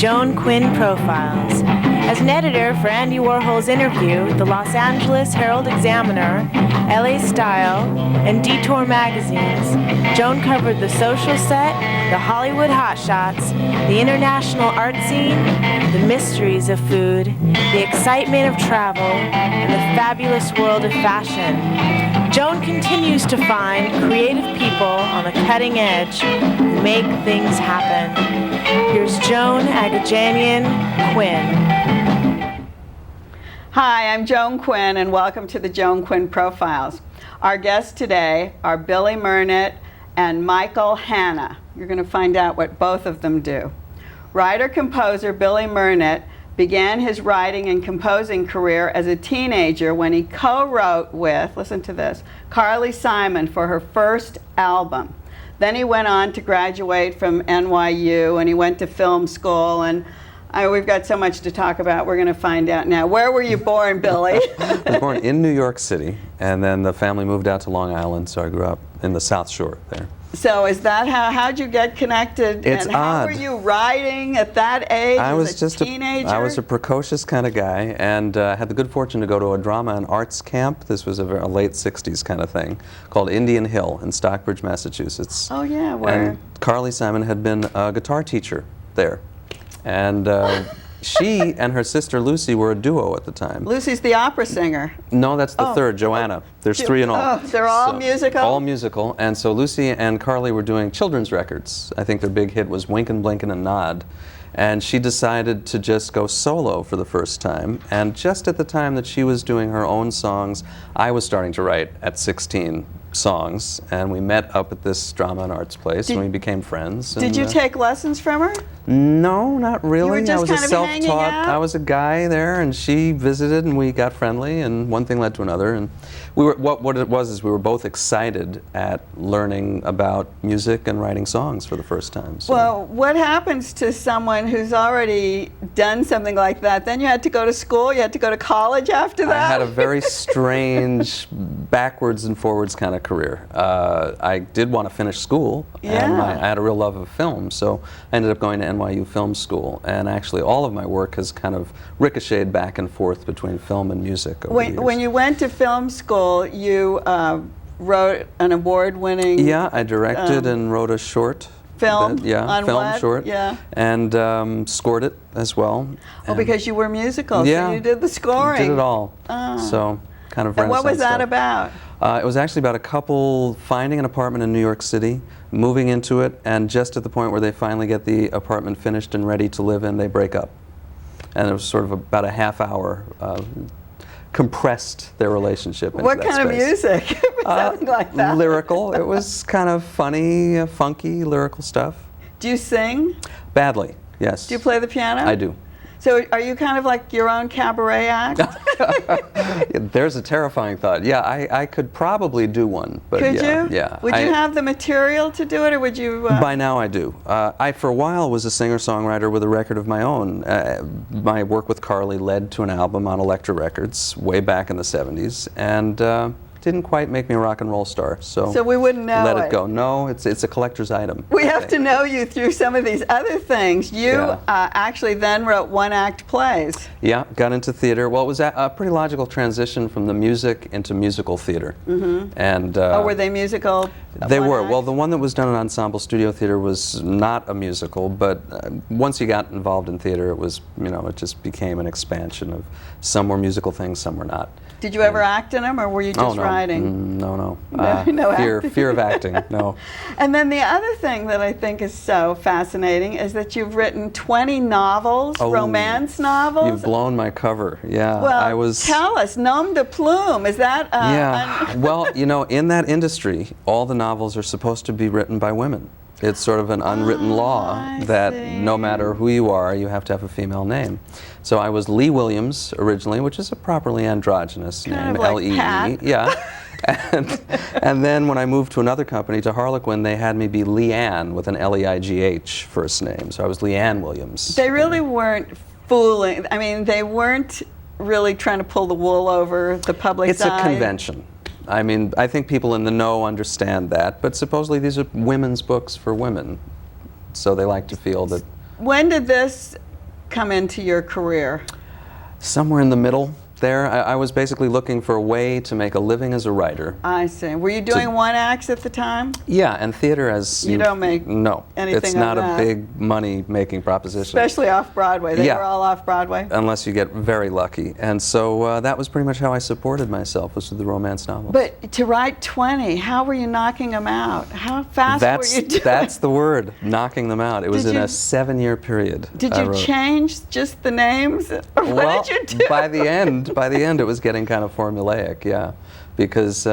Joan Quinn Profiles. As an editor for Andy Warhol's Interview, the Los Angeles Herald-Examiner, LA Style, and Detour magazines, Joan covered the social set, the Hollywood hotshots, the international art scene, the mysteries of food, the excitement of travel, and the fabulous world of fashion. Joan continues to find creative people on the cutting edge who make things happen. Here's Joan Agajanian Quinn. Hi, I'm Joan Quinn, and welcome to the Joan Quinn Profiles. Our guests today are Billy Mernit and Michael Hanna. You're going to find out what both of them do. Writer-composer Billy Mernit began his writing and composing career as a teenager when he co-wrote with, listen to this, Carly Simon for her first album. Then he went on to graduate from NYU, and he went to film school, and we've got so much to talk about. We're going to find out now. Where were you born, Billy? I was born in New York City, and then the family moved out to Long Island, so I grew up in the South Shore there. So is that how'd you get connected? It's and how odd. were you writing at that age as a teenager? I was a precocious kind of guy, and had the good fortune to go to a drama and arts camp. This was a late 60s kind of thing, called Indian Hill in Stockbridge, Massachusetts. Oh yeah, where? And Carly Simon had been a guitar teacher there. And she and her sister Lucy were a duo at the time. Lucy's the opera singer. No, that's the third, Joanna. There's three in all. Oh, they're all musical? All musical. And so Lucy and Carly were doing children's records. I think their big hit was Winkin', Blinkin' and Nod. And she decided to just go solo for the first time. And just at the time that she was doing her own songs, I was starting to write at 16 songs, and we met up at this drama and arts place, and we became friends. Did you take lessons from her? No, not really. You were just I was kind a of self-taught. hanging out? I was a guy there, and she visited, and we got friendly, and one thing led to another. And we were what it was is we were both excited at learning about music and writing songs for the first time. So. Well, what happens to someone who's already done something like that? Then you had to go to school. You had to go to college after that. I had a very strange, backwards and forwards kind of career. I did want to finish school, and I had a real love of film, so I ended up going to NYU Film School, and actually all of my work has kind of ricocheted back and forth between film and music over the years. When you went to film school, you wrote an award-winning... Yeah, I directed and wrote a short. Film? On film what? Short. Yeah. And scored it as well. Oh, because you were musical, so you did the scoring. Did it all. So kind of Renaissance And what was that stuff. about? It was actually about a couple finding an apartment in New York City, moving into it, and just at the point where they finally get the apartment finished and ready to live in, they break up. And it was sort of about a half hour compressed their relationship into What that kind space. of music? Something like that. Lyrical. It was kind of funny, funky, lyrical stuff. Do you sing? Badly, yes. Do you play the piano? I do. So are you kind of like your own cabaret act? There's a terrifying thought. Yeah, I could probably do one. But Could yeah, you? Yeah. Would you have the material to do it, or would you? By now I do. I, for a while, was a singer-songwriter with a record of my own. My work with Carly led to an album on Elektra Records way back in the 70s, and didn't quite make me a rock and roll star. So we wouldn't know let it go. No, it's a collector's item. We have to know you through some of these other things. You actually then wrote one-act plays. Yeah, got into theater. Well, it was a pretty logical transition from the music into musical theater. Mm-hmm. And were they musical? They were. Well, the one that was done in Ensemble Studio Theater was not a musical, but once you got involved in theater, it was, it just became an expansion of some were musical things, some were not. Did you ever act in them, or were you just writing? No. No fear of acting, no. And then the other thing that I think is so fascinating is that you've written 20 novels, romance novels. You've blown my cover, yeah. Well, tell us, nom de plume, is that... well, in that industry, all the novels are supposed to be written by women. It's sort of an unwritten law that no matter who you are, you have to have a female name. So I was Lee Williams originally, which is a properly androgynous name, L-E-E. Yeah. And then when I moved to another company, to Harlequin, they had me be Leanne with an L-E-I-G-H first name. So I was Leanne Williams. They really weren't fooling. I mean, they weren't really trying to pull the wool over the public's eye. It's a convention. I mean, I think people in the know understand that, but supposedly these are women's books for women, so they like to feel that... When did this come into your career? Somewhere in the middle there. I was basically looking for a way to make a living as a writer. I see. Were you doing one acts at the time? Yeah, and theater as You don't make no, anything it's on not that. a big money-making proposition. Especially off-Broadway. They Yeah. were all off-Broadway? Unless you get very lucky. And so that was pretty much how I supported myself, was with the romance novels. But to write 20, how were you knocking them out? How fast were you doing? That's the word, knocking them out. It was Did in you- a 7-year period. Did I you wrote. change just the names? Or Well, what did you do? by the end, it was getting kind of formulaic, yeah, because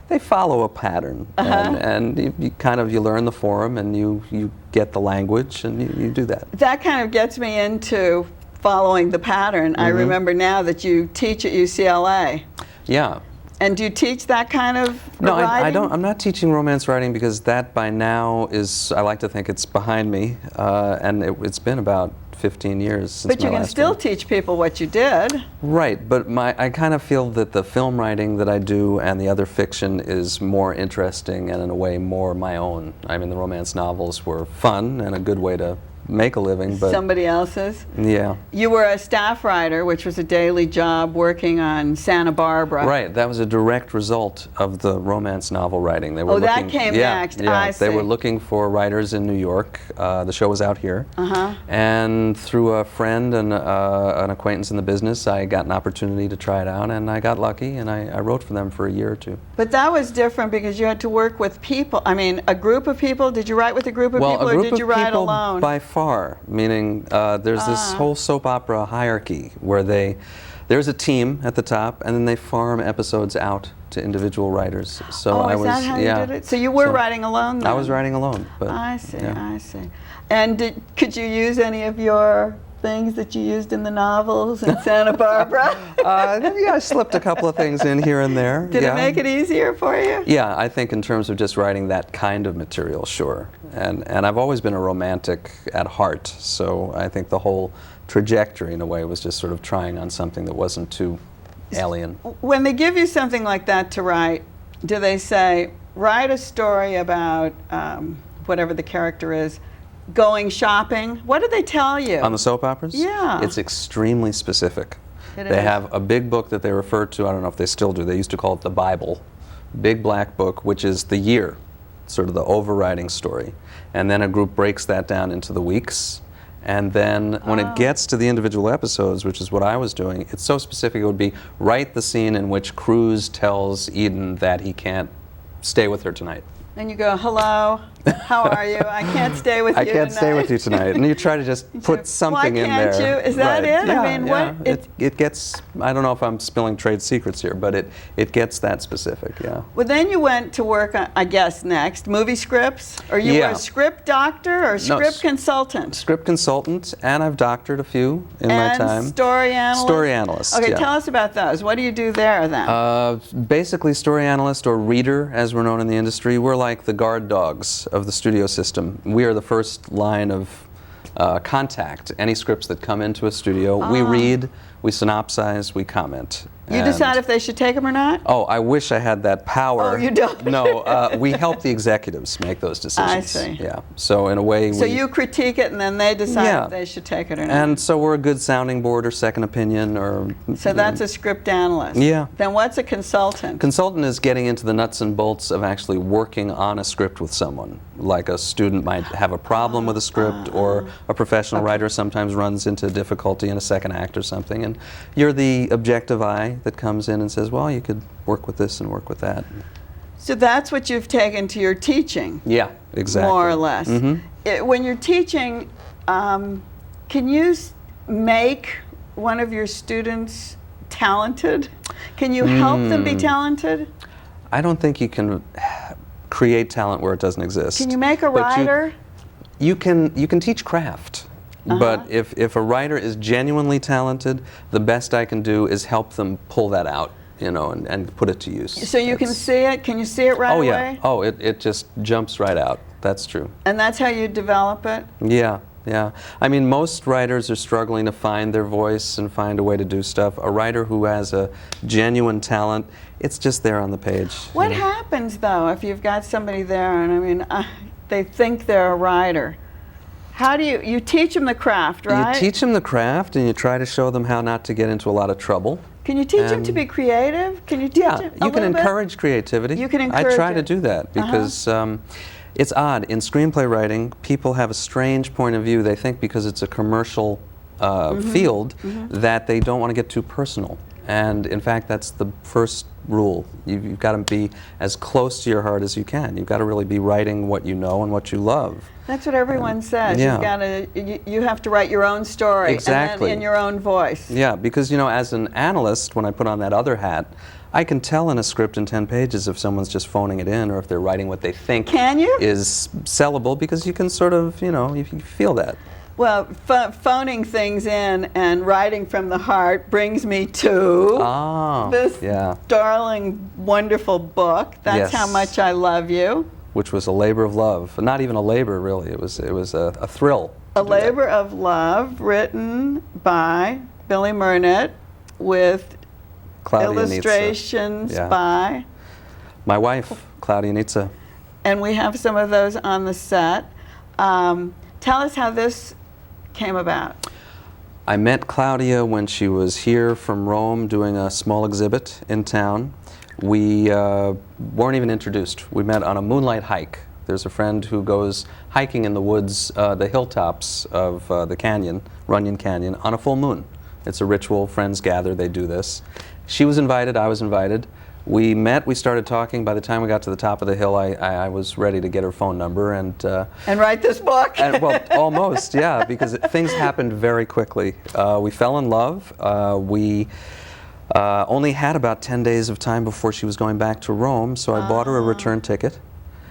they follow a pattern, and you learn the form, and you get the language, and you do that. That kind of gets me into following the pattern. I remember now that you teach at UCLA. Yeah. And do you teach that kind of No, writing? I don't. I'm not teaching romance writing because that by now is, I like to think it's behind me, and it's been about 15 years since But you my can last still one. teach people what you did. Right, but I kind of feel that the film writing that I do and the other fiction is more interesting and in a way more my own. I mean, the romance novels were fun and a good way to make a living, but Somebody else's. yeah. You were a staff writer, which was a daily job working on Santa Barbara. Right, that was a direct result of the romance novel writing. They were Oh, that looking, came yeah, next. Yeah, I they were see. looking for writers in New York. The show was out here. Uh-huh. And through a friend and an acquaintance in the business, I got an opportunity to try it out, and I got lucky, and I wrote for them for a year or two. But that was different because you had to work with people. I mean, a group of people. Did you write with a group of people, a group or did you of write people alone? by far, meaning there's this whole soap opera hierarchy where there's a team at the top, and then they farm episodes out to individual writers. So Oh, I is was, that how yeah. you did it? So you were So writing alone then? I was writing alone, but I see, yeah. I see. And could you use any of your things that you used in the novels in Santa Barbara? Yeah, I slipped a couple of things in here and there. Did yeah. it make it easier for you? Yeah, I think in terms of just writing that kind of material, sure. And I've always been a romantic at heart, so I think the whole trajectory in a way was just sort of trying on something that wasn't too alien. When they give you something like that to write, do they say, write a story about whatever the character is, going shopping? What do they tell you? On the soap operas? Yeah. It's extremely specific. It They is. have a big book that they refer to, I don't know if they still do, they used to call it the Bible. Big black book, which is the year, sort of the overriding story. And then a group breaks that down into the weeks. And then when it gets to the individual episodes, which is what I was doing, it's so specific. It would be, write the scene in which Cruz tells Eden that he can't stay with her tonight. And you go, hello, how are you? I can't stay with you I can't stay with you tonight. And you try to just put something in there. Why can't you? Is that Right. it? Yeah, I mean, yeah. what? It gets, I don't know if I'm spilling trade secrets here, but it gets that specific, yeah. Well, then you went to work on, I guess, next, movie scripts? Or you were Yeah. a script doctor or script consultant? Script consultant, and I've doctored a few in my time. And story analyst? Story analyst, Okay, yeah. tell us about those. What do you do there then? Basically, story analyst or reader, as we're known in the industry, we're like the guard dogs of the studio system. We are the first line of contact. Any scripts that come into a studio, we read, we synopsize, we comment. You And- decide if they should take them or not? Oh, I wish I had that power. Oh, you don't? No, we help the executives make those decisions. I see. Yeah. So in a way, So you critique it and then they decide Yeah. if they should take it or not? and so we're a good sounding board or second opinion or. So that's a script analyst? Yeah. Then what's a consultant? Consultant is getting into the nuts and bolts of actually working on a script with someone. Like a student might have a problem with a script, or a professional writer sometimes runs into difficulty in a second act or something, and you're the objective eye that comes in and says, well, you could work with this and work with that. So that's what you've taken to your teaching? Yeah, exactly. More or less. When you're teaching, can you make one of your students talented? Can you help them be talented? I don't think you can create talent where it doesn't exist. Can you make a But writer? You can teach craft. But if a writer is genuinely talented, the best I can do is help them pull that out, you know, and put it to use. So you can see it? Can you see it right Oh, away? yeah. Oh, it just jumps right out. That's true. And that's how you develop it? Yeah, yeah. I mean, most writers are struggling to find their voice and find a way to do stuff. A writer who has a genuine talent, it's just there on the page. What you know? happens, though, if you've got somebody there and, I mean, they think they're a writer? How do you teach them the craft, right? You teach them the craft, and you try to show them how not to get into a lot of trouble. Can you teach them to be creative? Can you teach them a you can little bit? encourage creativity. You can encourage I try to it. do that because it's odd. In screenplay writing, people have a strange point of view. They think because it's a commercial field that they don't want to get too personal. And in fact, that's the first rule. You've got to be as close to your heart as you can. You've got to really be writing what you know and what you love. That's what everyone says. Yeah. You've got to, you have to write your own story. Exactly. And then in your own voice. Yeah, because, you know, as an analyst, when I put on that other hat, I can tell in a script in 10 pages if someone's just phoning it in or if they're writing what they think Can you? is sellable, because you can sort of, you know, you feel that. Well, phoning things in and writing from the heart brings me to this darling, wonderful book. That's How Much I Love You. Which was a labor of love. Not even a labor, really. It was a thrill. A labor of love, written by Billy Mernit, with Claudia illustrations by my wife, Claudia Nitza. And we have some of those on the set. Tell us how this came about. I met Claudia when she was here from Rome doing a small exhibit in town. We weren't even introduced. We met on a moonlight hike. There's a friend who goes hiking in the woods, the hilltops of the canyon, Runyon Canyon, on a full moon. It's a ritual. Friends gather, they do this. She was invited, I was invited. We met, we started talking. By the time we got to the top of the hill, I was ready to get her phone number and write this book. Well, almost, yeah, because things happened very quickly. We fell in love. We only had about 10 days of time before she was going back to Rome, so I bought her a return ticket.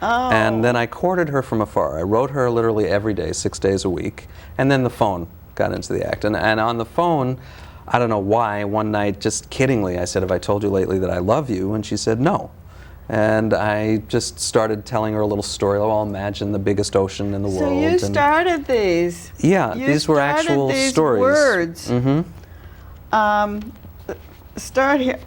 And then I courted her from afar. I wrote her literally every day, 6 days a week, and then the phone got into the act. And on the phone, I don't know why, one night, just kiddingly, I said, "Have I told you lately that I love you?" And she said, "No." And I just started telling her a little story. Oh, I'll imagine the biggest ocean in the world. So you started these. Yeah, these were actual these stories. Words. Start here.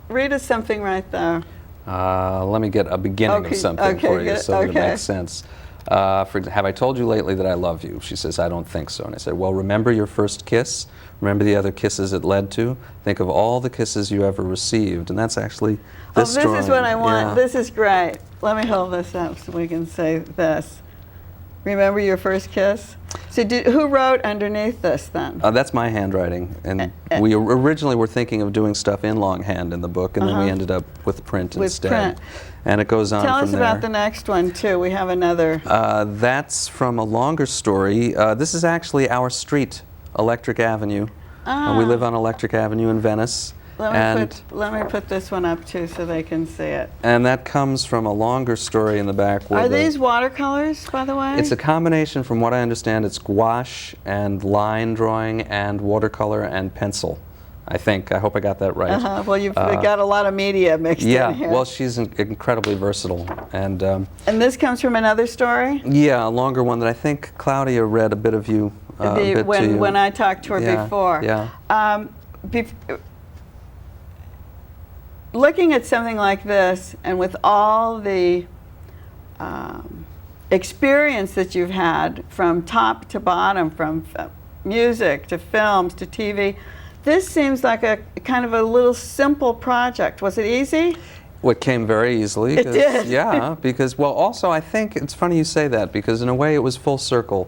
Read us something right there. Let me get a beginning of something for you so that it makes sense. For example, "Have I told you lately that I love you?" She says, "I don't think so." And I said, "Well, remember your first kiss? Remember the other kisses it led to? Think of all the kisses you ever received." And that's actually this drawing. This is what I want. Yeah. This is great. Let me hold this up so we can say this. Remember your first kiss? So who wrote underneath this then? That's my handwriting. And we originally were thinking of doing stuff in longhand in the book, and then we ended up with print instead. Print. And it goes on Tell from us there. about the next one too. We have another. That's from a longer story. This is actually our street, Electric Avenue. We live on Electric Avenue in Venice. Let me put this one up too so they can see it. And that comes from a longer story in the back. Are these watercolors, by the way? It's a combination, from what I understand. It's gouache and line drawing and watercolor and pencil, I think. I hope I got that right. Well, you've got a lot of media mixed in here. Yeah, well, she's incredibly versatile. And this comes from another story? Yeah, a longer one that I think Claudia read a bit of you. When I talked to her before. Yeah. Looking at something like this, and with all the experience that you've had from top to bottom, from music to films to TV, this seems like a kind of a little simple project. Was it easy? Well, it came very easily. It did. Yeah, because, well, also I think it's funny you say that, because in a way it was full circle.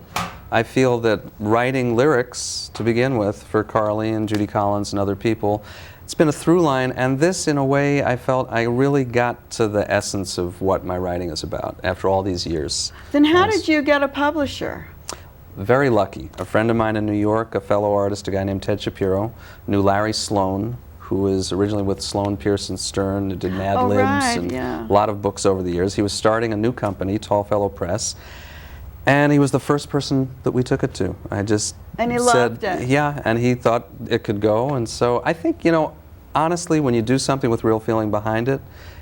I feel that writing lyrics to begin with for Carly and Judy Collins and other people, it's been a through line, and this, in a way, I felt I really got to the essence of what my writing is about after all these years. Then how did you get a publisher? Very lucky. A friend of mine in New York, a fellow artist, a guy named Ted Shapiro, knew Larry Sloan, who was originally with Sloan Pearson Stern, who did Mad Libs and a lot of books over the years. He was starting a new company, Tallfellow Press, and he was the first person that we took it to. I just And he said, loved it. yeah, and he thought it could go. And so I think, you know, honestly, when you do something with real feeling behind it,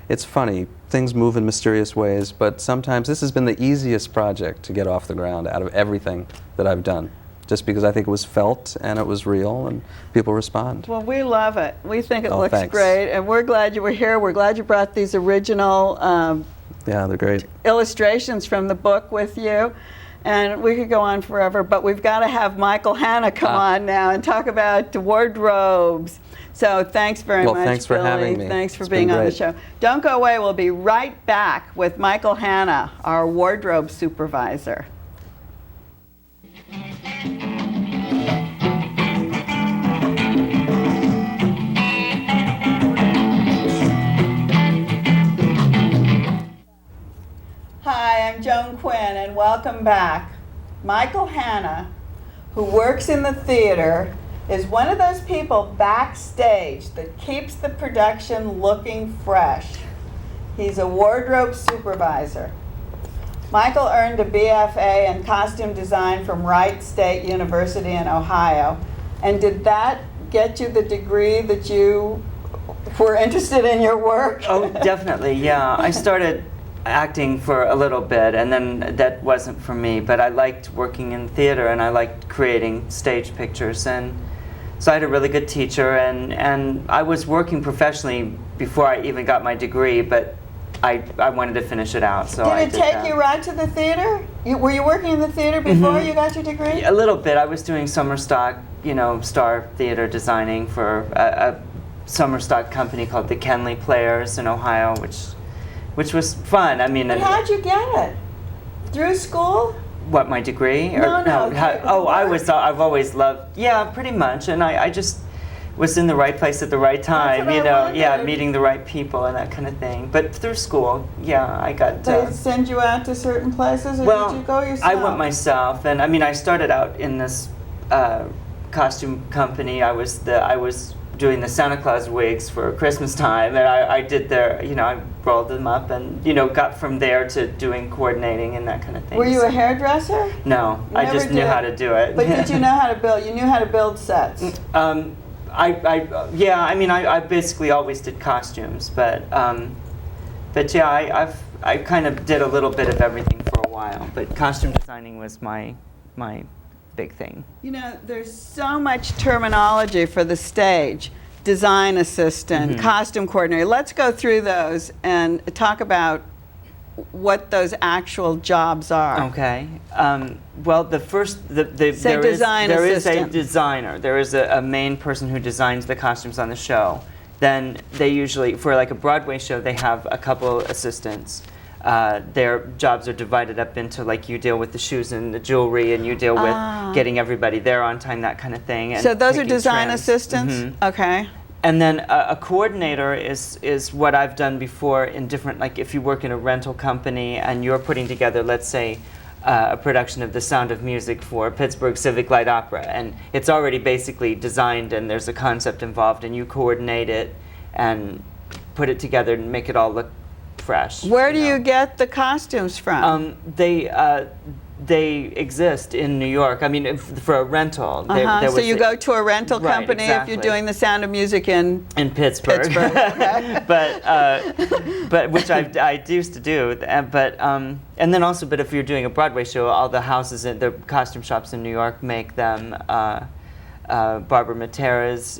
it's funny. Things move in mysterious ways, but sometimes this has been the easiest project to get off the ground out of everything that I've done, just because I think it was felt and it was real and people respond. Well, we love it. We think it looks thanks. great, and we're glad you were here. We're glad you brought these original yeah, they're great. illustrations from the book with you. And we could go on forever, but we've got to have Michael Hanna come on now and talk about wardrobes. So thanks very much, thanks for Billy. having me. Thanks for It's being been on the great. show. Don't go away. We'll be right back with Michael Hanna, our wardrobe supervisor. Hi, I'm Joan Quinn, and welcome back. Michael Hanna, who works in the theater, is one of those people backstage that keeps the production looking fresh. He's a wardrobe supervisor. Michael earned a BFA in costume design from Wright State University in Ohio. And did that get you the degree that you were interested in your work? Oh, definitely, yeah. I started acting for a little bit, and then that wasn't for me, but I liked working in theater, and I liked creating stage pictures, and so I had a really good teacher, and I was working professionally before I even got my degree, but I wanted to finish it out, so I Did it take you right to the theater? Were you working in the theater before you got your degree? A little bit. I was doing summer stock, star theater designing for a summer stock company called the Kenley Players in Ohio, which was fun. I mean, But how'd you get it? Through school? what, my degree? No. I've always loved, yeah, pretty much, and I just was in the right place at the right time, That's what I wondered. meeting the right people and that kind of thing. But through school, yeah, I got. They send you out to certain places, or did you go yourself? I went myself, and I mean, I started out in this costume company. I was doing the Santa Claus wigs for Christmas time, and I did their, I rolled them up, and got from there to doing coordinating and that kind of thing. Were you a hairdresser? No, You I never just knew did. how to do it. But did you know how to build? You knew how to build sets. I basically always did costumes, but yeah, I kind of did a little bit of everything for a while, but costume designing was my big thing. There's so much terminology for the stage. Design assistant, costume coordinator. Let's go through those and talk about what those actual jobs are. Okay. Well, the first, Say design there is a assistant. designer. There is a main person who designs the costumes on the show. Then they usually, for like a Broadway show, they have a couple assistants. Their jobs are divided up into, like, you deal with the shoes and the jewelry, and you deal with getting everybody there on time, that kind of thing. And So those are picking design trends. assistants? Okay. And then a coordinator is what I've done before in different, like if you work in a rental company and you're putting together, let's say, a production of The Sound of Music for Pittsburgh Civic Light Opera, and it's already basically designed and there's a concept involved, and you coordinate it and put it together and make it all look fresh. Where do you get the costumes from? They exist in New York. I mean, for a rental. There So you go to a rental Right, company exactly. if you're doing The Sound of Music in Pittsburgh. Pittsburgh. Okay. but which I used to do. But and then also, but if you're doing a Broadway show, all the houses in the costume shops in New York make them. Barbara Matera's,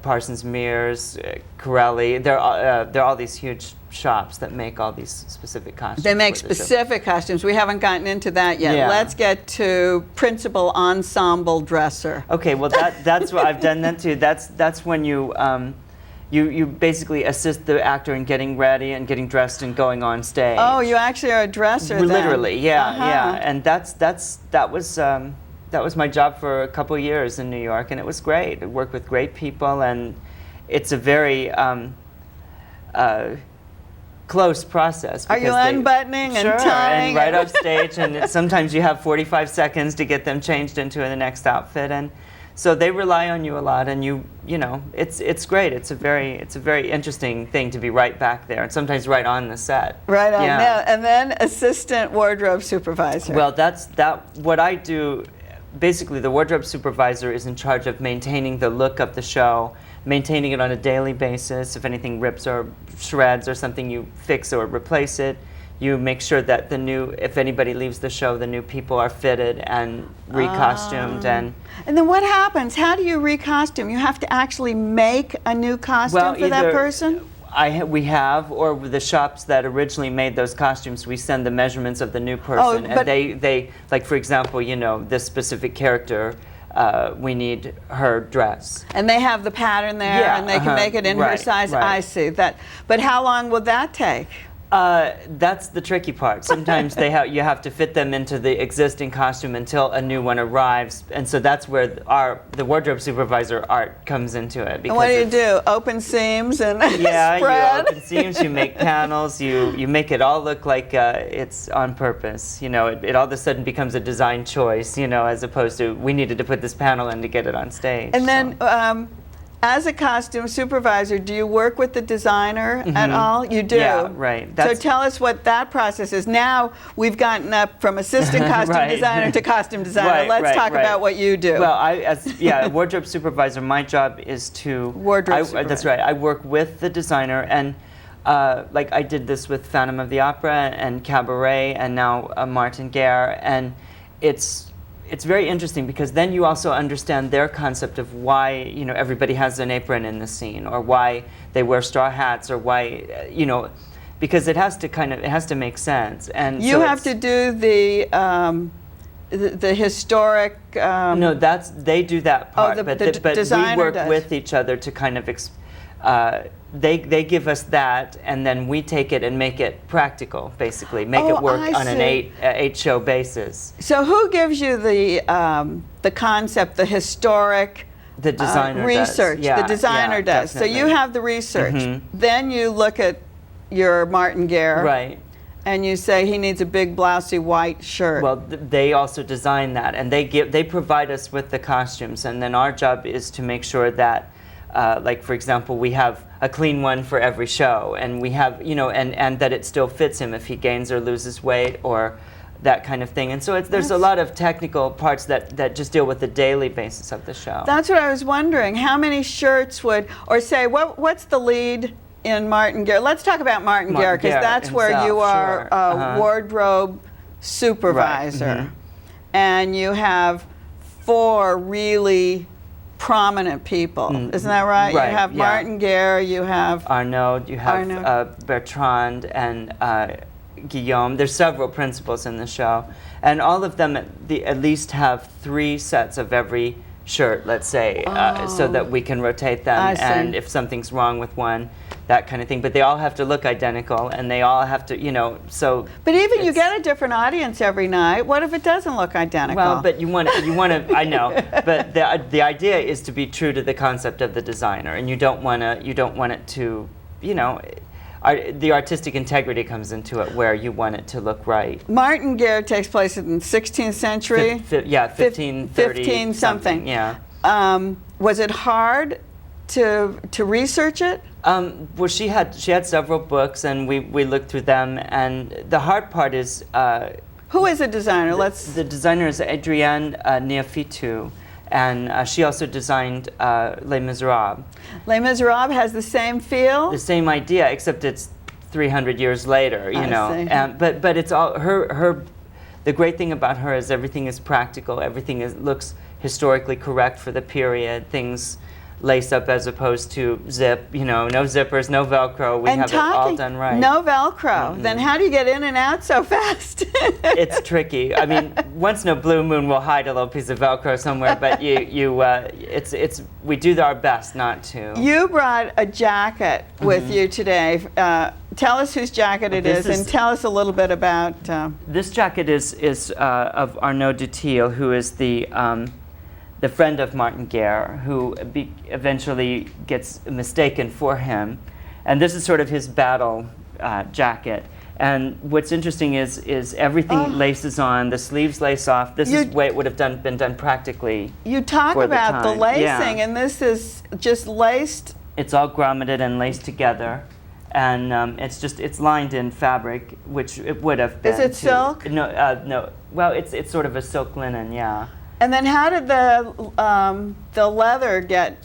Parsons Mears, Corelli. They're all these huge shops that make all these specific costumes. They make for the show. specific costumes. We haven't gotten into that yet. Yeah. Let's get to principal ensemble dresser. Okay, well that's what I've done then too. That's when you basically assist the actor in getting ready and getting dressed and going on stage. Oh, you actually are a dresser then. Literally, yeah, Uh-huh. yeah, and that was my job for a couple years in New York, and it was great. I worked with great people, and it's a very close process. Are you because they- unbuttoning and Sure, tying? and right off stage, and sometimes you have 45 seconds to get them changed into the next outfit, and so they rely on you a lot, and you know, it's great. It's a very interesting thing to be right back there, and sometimes right on the set. Right on. Yeah. Now, and then assistant wardrobe supervisor. Well, what I do. Basically, the wardrobe supervisor is in charge of maintaining the look of the show, maintaining it on a daily basis. If anything rips or shreds or something, you fix or replace it. You make sure that if anybody leaves the show, the new people are fitted and recostumed. And then what happens? How do you recostume? You have to actually make a new costume for that person? We have, or with the shops that originally made those costumes, we send the measurements of the new person, but- and they like, for example, you know, this specific character, we need her dress. And they have the pattern there, Yeah, and they can make it in her right, size. right. I see that. But how long will that take? That's the tricky part. Sometimes you have to fit them into the existing costume until a new one arrives, and so that's where the wardrobe supervisor art comes into it. And what do you do? Open seams and Yeah, spread? you open seams, you make panels, you make it all look like it's on purpose. You know, it all of a sudden becomes a design choice, you know, as opposed to we needed to put this panel in to get it on stage. And then, as a costume supervisor, do you work with the designer at all? You do? Yeah, right. So tell us what that process is. Now we've gotten up from assistant costume Right. designer to costume designer. Right, Let's right, talk right. about what you do. Well, as wardrobe supervisor, my job is to Wardrobe That's supervisor. right. I work with the designer, and like I did this with Phantom of the Opera and Cabaret, and now Martin Guerre, and it's very interesting because then you also understand their concept of why, you know, everybody has an apron in the scene, or why they wear straw hats, or why, you know, because it has to make sense. And you so have to do the historic. No, they do that part, the but designer we work does. with each other to kind of. They give us that, and then we take it and make it practical. Basically, make it work I on an see. eight show basis. So who gives you the concept, the historic? The designer research. does. Yeah, the designer yeah, does. So you definitely. have the research. Mhm. Then you look at your Martin Guerre. Right. And you say he needs a big blousy white shirt. Well, they also design that, and they provide us with the costumes, and then our job is to make sure that, like for example, we have a clean one for every show, and we have, you know, and that it still fits him if he gains or loses weight or that kind of thing. And so there's a lot of technical parts that just deal with the daily basis of the show. That's what I was wondering. How many shirts would, or say, what's the lead in Martin Guerre? Let's talk about Martin Guerre, because Guerre that's where himself, you are sure. a wardrobe supervisor. Right. Mhm. And you have 4 really prominent people. Isn't that right? Right, You have yeah. Martin Guerre, you have Arnaud, you have Arnaud. Bertrand and Guillaume. There's several principals in the show, and all of them at least have 3 sets of every shirt, let's say, so that we can rotate them. I see. And if something's wrong with one, that kind of thing. But they all have to look identical, and they all have to, you know, so. But even you it's- get a different audience every night. What if it doesn't look identical? Well, but you want to. I know, but the idea is to be true to the concept of the designer, and you don't want it to, you know, the artistic integrity comes into it where you want it to look right. Martin Guerre takes place in the 16th century. 1530 15 something. Yeah. Was it hard to research it? Well, she had several books, and we looked through them. And the hard part is Who is a designer? the designer is Adrienne Neofitu, and she also designed Les Miserables. Les Miserables has the same feel. The same idea, except it's 300 years later. You I know, see. but it's all her. The great thing about her is everything is practical. Everything looks historically correct for the period. Things lace up as opposed to zip. You know, no zippers, no Velcro. We have it all done right. No Velcro. Then how do you get in and out so fast? It's tricky. I mean, once in a blue moon, we'll hide a little piece of Velcro somewhere, but we do our best not to. You brought a jacket with you today. Tell us whose jacket it This is, and tell us a little bit about. This jacket is of Arnaud Dutil, who is the friend of Martin Guerre, who eventually gets mistaken for him. And this is sort of his battle jacket. And what's interesting is everything laces on, the sleeves lace off. This is the way it would have been done practically. You talk for the about the time. lacing, Yeah. and this is just laced. It's all grommeted and laced together. And it's lined in fabric, which it would have been. Is it too. silk? No. Well, it's sort of a silk linen, yeah. And then how did the leather get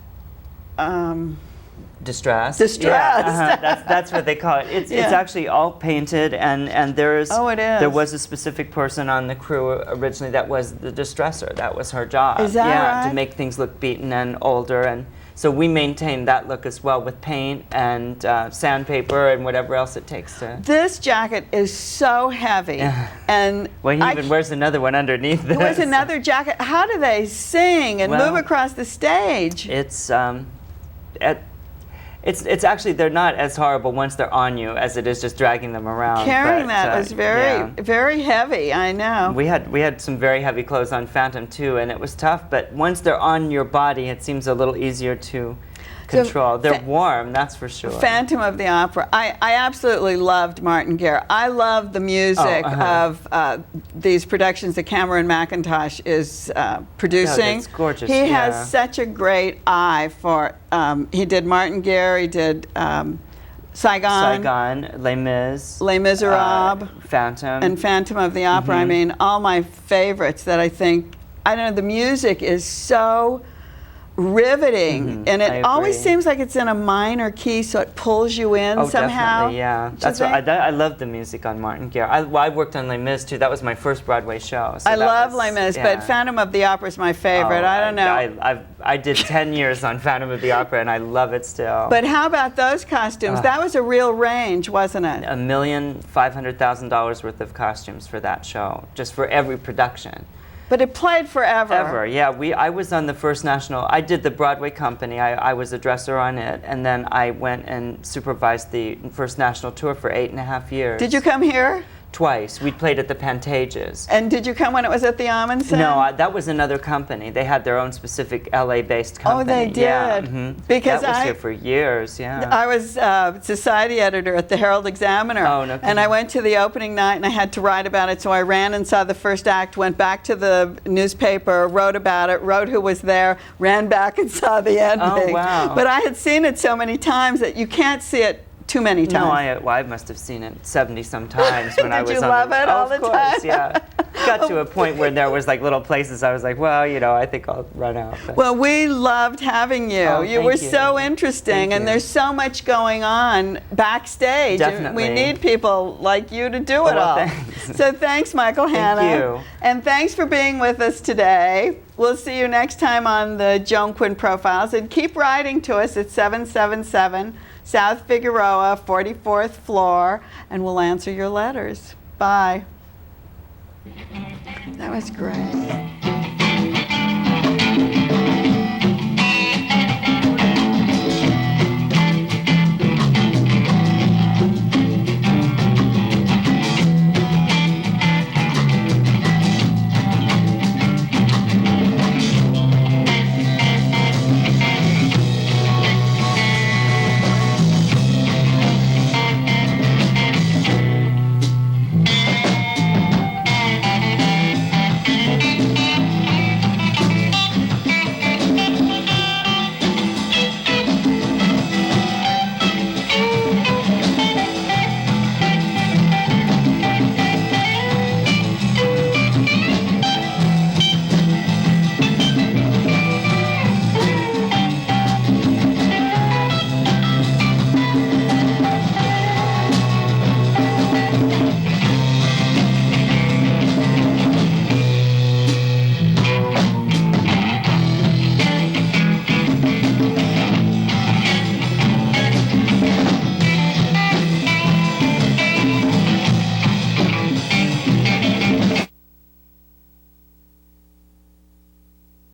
Distressed. Distressed. Yeah, that's what they call it. It's Yeah. actually all painted, and there's Oh, it is. there was a specific person on the crew originally that was the distresser. That was her job. Is that yeah, right? to make things look beaten and older, and So we maintain that look as well with paint and sandpaper and whatever else it takes to. This jacket is so heavy, and Well, he even wears another one underneath this. There's another jacket. How do they sing and Well, move across the stage? It's actually, they're not as horrible once they're on you as it is just dragging them around. Carrying but, that was very heavy, I know. We had some very heavy clothes on Phantom too, and it was tough, but once they're on your body, it seems a little easier to control. They're warm, that's for sure. Phantom of the Opera. I absolutely loved Martin Guerre. I love the music of these productions that Cameron McIntosh is producing. It's gorgeous. He has such a great eye for, he did Martin Guerre, he did Saigon, Les Mis, Les Miserables, Phantom. and Phantom of the Opera. I mean, all my favorites that I think, I don't know, the music is so riveting, and it always seems like it's in a minor key, so it pulls you in somehow. Definitely, yeah. That's what I love the music on Martin Guerre. I worked on Les Mis too. That was my first Broadway show. So I love Les Mis, but Phantom of the Opera is my favorite. I don't know. I did 10 years on Phantom of the Opera, and I love it still. But how about those costumes? That was a real range, wasn't it? $1,500,000 worth of costumes for that show, just for every production. But it played forever. Ever, yeah. I was on the first national. I did the Broadway company. I was a dresser on it, and then I went and supervised the first national tour for 8.5 years. Did you come here? Twice. We played at the Pantages. And did you come when it was at the Amundsen? No, that was another company. They had their own specific LA-based company. Oh, they did? Yeah, Because that was here for years, yeah. I was society editor at the Herald Examiner. Oh, no kidding. And I went to the opening night and I had to write about it, so I ran and saw the first act, went back to the newspaper, wrote about it, wrote who was there, ran back and saw the ending. Oh, wow. But I had seen it so many times that you can't see it too many times. No, I must have seen it 70-some times when I was on. Did you love it all the time? Yeah. Got to a point where there was like little places I was like, well, you know, I think I'll run out. But. Well, we loved having you. Oh, you were so interesting, and there's so much going on backstage. Definitely. We need people like you to do it all. Thanks. So thanks, Michael Hanna. Thank you. And thanks for being with us today. We'll see you next time on the Joan Quinn Profiles, and keep writing to us at 777 South Figueroa, 44th floor, and we'll answer your letters. Bye. That was great.